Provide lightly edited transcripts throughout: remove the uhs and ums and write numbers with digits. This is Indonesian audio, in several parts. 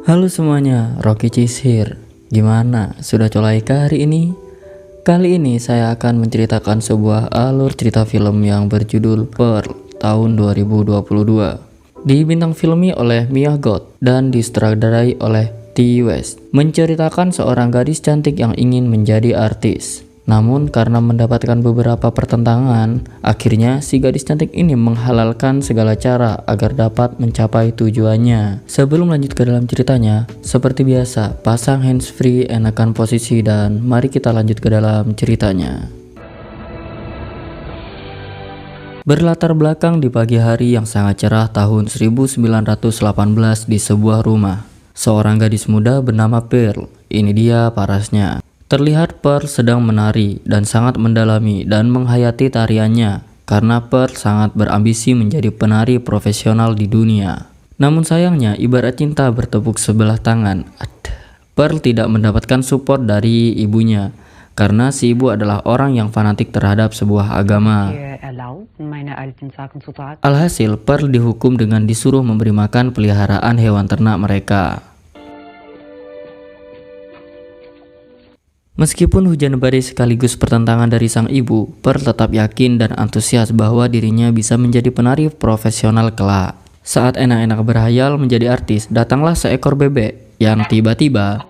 Halo semuanya, Rocky Cheese here. Gimana? Sudah colai kah hari ini? Kali ini saya akan menceritakan sebuah alur cerita film yang berjudul Pearl tahun 2022. Dibintang filmi oleh Mia Goth dan disutradarai oleh Ti West. Menceritakan seorang gadis cantik yang ingin menjadi artis. Namun karena mendapatkan beberapa pertentangan, akhirnya si gadis cantik ini menghalalkan segala cara agar dapat mencapai tujuannya. Sebelum lanjut ke dalam ceritanya, seperti biasa, pasang handsfree, enakan posisi, dan mari kita lanjut ke dalam ceritanya. Berlatar belakang di pagi hari yang sangat cerah tahun 1918 di sebuah rumah. Seorang gadis muda bernama Pearl, ini dia parasnya. Terlihat Pearl sedang menari dan sangat mendalami dan menghayati tariannya karena Pearl sangat berambisi menjadi penari profesional di dunia. Namun sayangnya ibarat cinta bertepuk sebelah tangan. Pearl tidak mendapatkan support dari ibunya karena si ibu adalah orang yang fanatik terhadap sebuah agama. Alhasil Pearl dihukum dengan disuruh memberi makan peliharaan hewan ternak mereka. Meskipun hujan badai sekaligus pertentangan dari sang ibu, Pearl tetap yakin dan antusias bahwa dirinya bisa menjadi penari profesional kelak. Saat enak-enak berhayal menjadi artis, datanglah seekor bebek yang tiba-tiba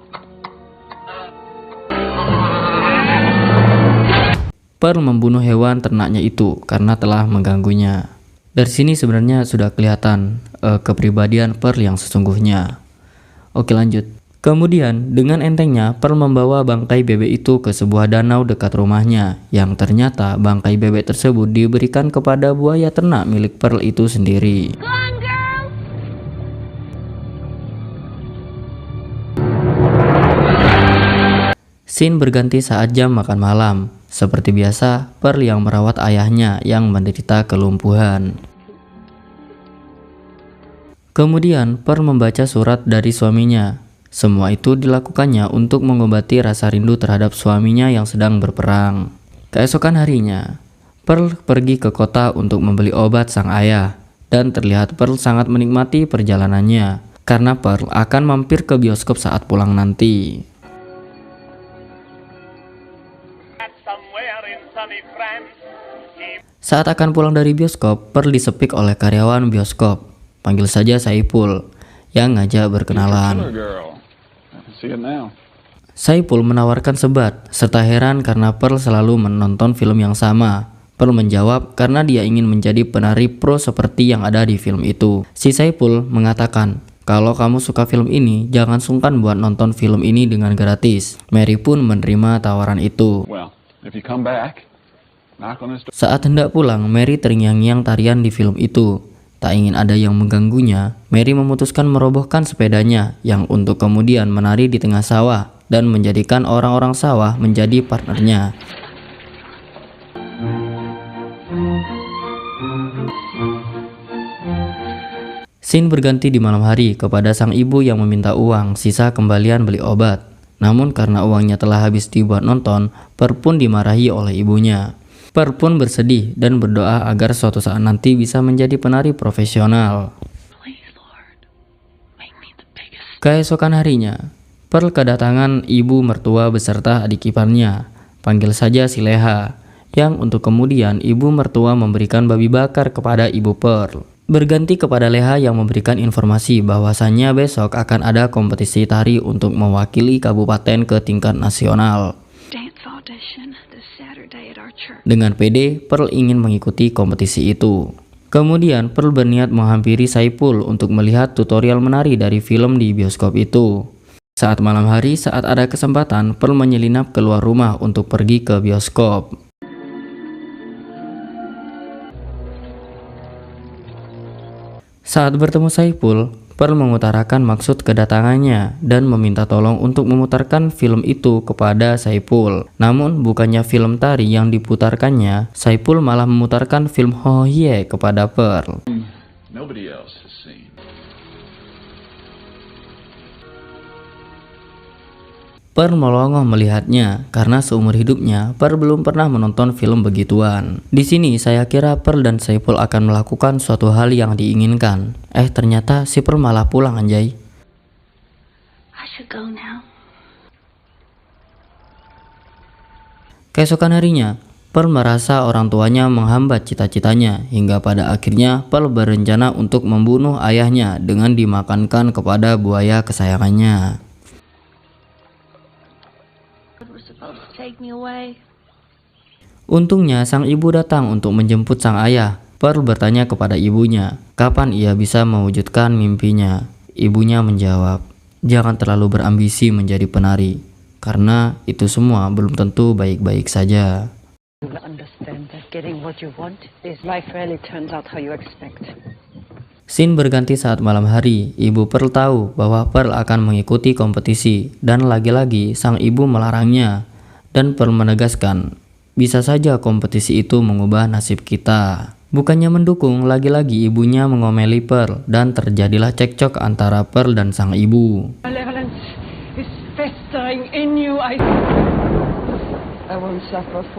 Pearl membunuh hewan ternaknya itu karena telah mengganggunya. Dari sini sebenarnya sudah kelihatan kepribadian Pearl yang sesungguhnya. Oke, lanjut. Kemudian, dengan entengnya, Pearl membawa bangkai bebek itu ke sebuah danau dekat rumahnya, yang ternyata bangkai bebek tersebut diberikan kepada buaya ternak milik Pearl itu sendiri. Scene berganti saat jam makan malam. Seperti biasa, Pearl yang merawat ayahnya yang menderita kelumpuhan. Kemudian, Pearl membaca surat dari suaminya. Semua itu dilakukannya untuk mengobati rasa rindu terhadap suaminya yang sedang berperang. Keesokan harinya, Pearl pergi ke kota untuk membeli obat sang ayah. Dan terlihat Pearl sangat menikmati perjalanannya, karena Pearl akan mampir ke bioskop saat pulang nanti. Saat akan pulang dari bioskop, Pearl disepik oleh karyawan bioskop. Panggil saja Saipul, yang ngajak berkenalan. Saipul menawarkan sebat, serta heran karena Pearl selalu menonton film yang sama. Pearl menjawab karena dia ingin menjadi penari pro seperti yang ada di film itu. Si Saipul mengatakan, kalau kamu suka film ini, jangan sungkan buat nonton film ini dengan gratis. Mary pun menerima tawaran itu. Saat hendak pulang, Mary terngiang-ngiang tarian di film itu. Tak ingin ada yang mengganggunya, Mary memutuskan merobohkan sepedanya yang untuk kemudian menari di tengah sawah dan menjadikan orang-orang sawah menjadi partnernya. Scene berganti di malam hari kepada sang ibu yang meminta uang sisa kembalian beli obat. Namun karena uangnya telah habis dibuat nonton, Pearl pun dimarahi oleh ibunya. Pearl pun bersedih dan berdoa agar suatu saat nanti bisa menjadi penari profesional. Keesokan harinya, Pearl kedatangan ibu mertua beserta adik iparnya, panggil saja si Leha, yang untuk kemudian ibu mertua memberikan babi bakar kepada ibu Pearl. Berganti kepada Leha yang memberikan informasi bahwasannya besok akan ada kompetisi tari untuk mewakili kabupaten ke tingkat nasional. Dengan pede, Pearl ingin mengikuti kompetisi itu. Kemudian Pearl berniat menghampiri Saipul untuk melihat tutorial menari dari film di bioskop itu. Saat malam hari, saat ada kesempatan, Pearl menyelinap keluar rumah untuk pergi ke bioskop. Saat bertemu Saipul, Pearl mengutarakan maksud kedatangannya dan meminta tolong untuk memutarkan film itu kepada Saipul. Namun bukannya film tari yang diputarkannya, Saipul malah memutarkan film Oh Yeah kepada Pearl. Pearl melongo melihatnya karena seumur hidupnya Pearl belum pernah menonton film begituan. Di sini saya kira Pearl dan Saipul akan melakukan suatu hal yang diinginkan. Ternyata si Pearl malah pulang anjay. I should go now. Keesokan harinya, Pearl merasa orang tuanya menghambat cita-citanya hingga pada akhirnya Pearl berencana untuk membunuh ayahnya dengan dimakankan kepada buaya kesayangannya. Untungnya sang ibu datang untuk menjemput sang ayah. Pearl bertanya kepada ibunya, kapan ia bisa mewujudkan mimpinya. Ibunya menjawab, jangan terlalu berambisi menjadi penari, karena itu semua belum tentu baik-baik saja. Scene berganti saat malam hari. Ibu Pearl tahu bahwa Pearl akan mengikuti kompetisi dan lagi-lagi sang ibu melarangnya. Dan Pearl menegaskan, bisa saja kompetisi itu mengubah nasib kita. Bukannya mendukung, lagi-lagi ibunya mengomeli Pearl dan terjadilah cekcok antara Pearl dan sang ibu.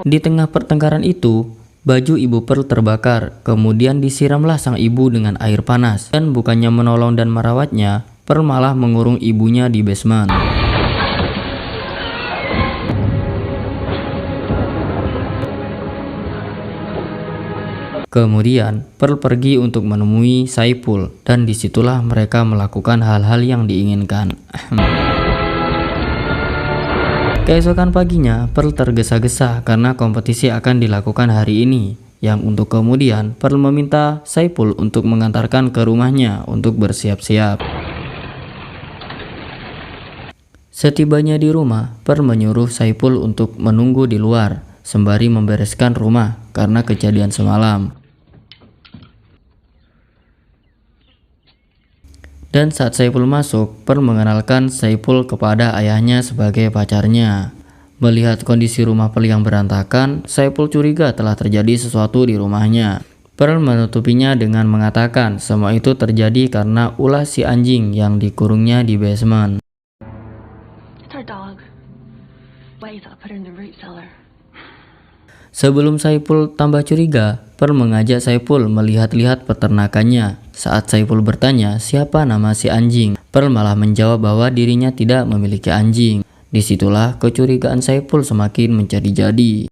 Di tengah pertengkaran itu, baju ibu Pearl terbakar, kemudian disiramlah sang ibu dengan air panas. Dan bukannya menolong dan merawatnya, Pearl malah mengurung ibunya di basement. Kemudian Pearl pergi untuk menemui Saipul dan disitulah mereka melakukan hal-hal yang diinginkan. Keesokan paginya Pearl tergesa-gesa karena kompetisi akan dilakukan hari ini, yang untuk kemudian Pearl meminta Saipul untuk mengantarkan ke rumahnya untuk bersiap-siap. Setibanya di rumah, Pearl menyuruh Saipul untuk menunggu di luar sembari membereskan rumah karena kejadian semalam. Dan saat Saipul masuk, Pearl mengenalkan Saipul kepada ayahnya sebagai pacarnya. Melihat kondisi rumah Pearl yang berantakan, Saipul curiga telah terjadi sesuatu di rumahnya. Pearl menutupinya dengan mengatakan semua itu terjadi karena ulah si anjing yang dikurungnya di basement. Sebelum Saipul tambah curiga, Pearl mengajak Saipul melihat-lihat peternakannya. Saat Saipul bertanya siapa nama si anjing, Pearl malah menjawab bahwa dirinya tidak memiliki anjing. Disitulah kecurigaan Saipul semakin menjadi-jadi.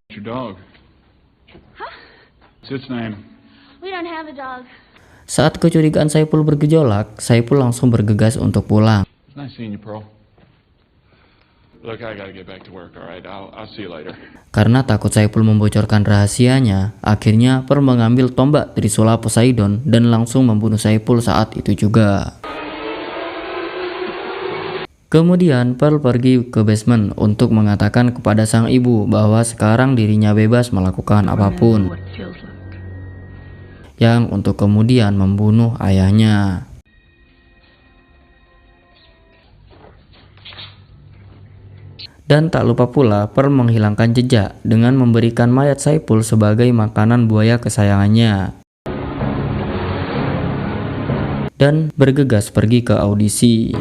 Saat kecurigaan Saipul bergejolak, Saipul langsung bergegas untuk pulang. Karena takut Saipul membocorkan rahasianya, akhirnya Pearl mengambil tombak Trisula Poseidon dan langsung membunuh Saipul saat itu juga. Kemudian Pearl pergi ke basement untuk mengatakan kepada sang ibu bahwa sekarang dirinya bebas melakukan apapun, yang untuk kemudian membunuh ayahnya. Dan tak lupa pula Pearl menghilangkan jejak dengan memberikan mayat Saipul sebagai makanan buaya kesayangannya. Dan bergegas pergi ke audisi.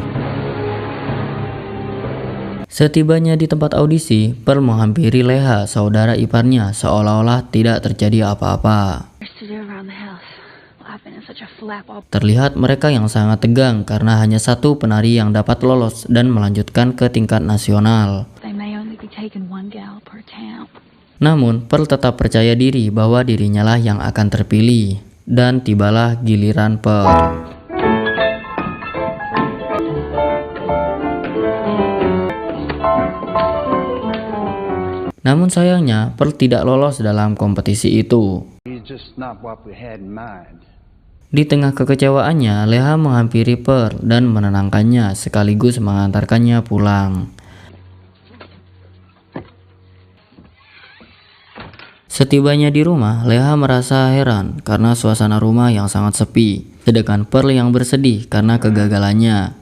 Setibanya di tempat audisi, Pearl menghampiri Leha, saudara iparnya, seolah-olah tidak terjadi apa-apa. Terlihat mereka yang sangat tegang karena hanya satu penari yang dapat lolos dan melanjutkan ke tingkat nasional. Namun Pearl tetap percaya diri bahwa dirinya lah yang akan terpilih. Dan tibalah giliran Pearl. Namun sayangnya Pearl tidak lolos dalam kompetisi itu. Di tengah kekecewaannya, Leha menghampiri Pearl dan menenangkannya sekaligus mengantarkannya pulang. Setibanya di rumah, Leha merasa heran karena suasana rumah yang sangat sepi, sedangkan Pearl yang bersedih karena kegagalannya.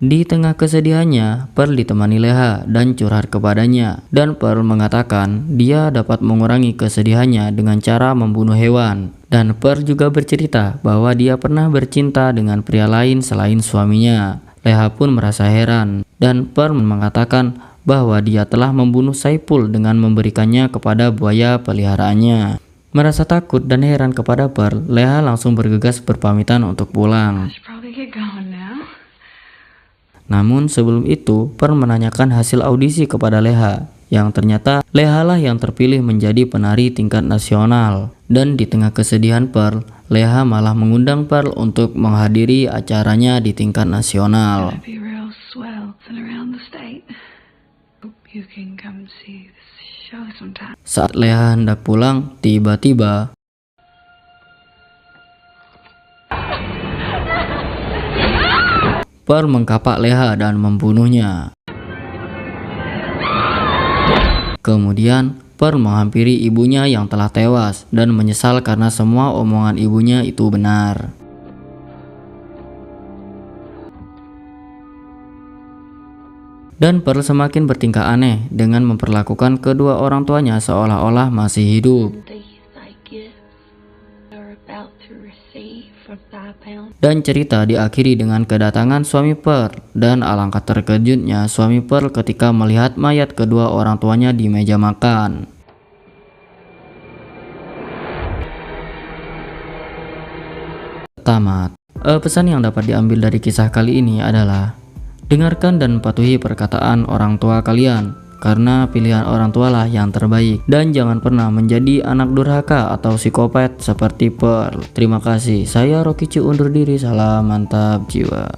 Di tengah kesedihannya, Pearl ditemani Leha dan curhat kepadanya, dan Pearl mengatakan dia dapat mengurangi kesedihannya dengan cara membunuh hewan. Dan Pearl juga bercerita bahwa dia pernah bercinta dengan pria lain selain suaminya. Leha pun merasa heran dan Pearl mengatakan bahwa dia telah membunuh Saiful dengan memberikannya kepada buaya peliharaannya. Merasa takut dan heran kepada Pearl, Leha langsung bergegas berpamitan untuk pulang. I should probably get going now. Namun sebelum itu, Pearl menanyakan hasil audisi kepada Leha, yang ternyata Leha lah yang terpilih menjadi penari tingkat nasional. Dan di tengah kesedihan Pearl, Leha malah mengundang Pearl untuk menghadiri acaranya di tingkat nasional. It'd be real swell and around the state. Hope you can come see this show sometime. Saat Leha hendak pulang, tiba-tiba Pearl mengkapak Leha dan membunuhnya. Kemudian Pearl menghampiri ibunya yang telah tewas dan menyesal karena semua omongan ibunya itu benar. Dan Pearl semakin bertingkah aneh dengan memperlakukan kedua orang tuanya seolah-olah masih hidup. These thy gifts are about to receive from thy bounty. Dan cerita diakhiri dengan kedatangan suami Pearl, dan alangkah terkejutnya suami Pearl ketika melihat mayat kedua orang tuanya di meja makan. Tamat. Pesan yang dapat diambil dari kisah kali ini adalah dengarkan dan patuhi perkataan orang tua kalian, karena pilihan orang tua lah yang terbaik. Dan jangan pernah menjadi anak durhaka atau psikopat seperti Pearl. Terima kasih, saya Rocky Cu undur diri, salam mantap jiwa.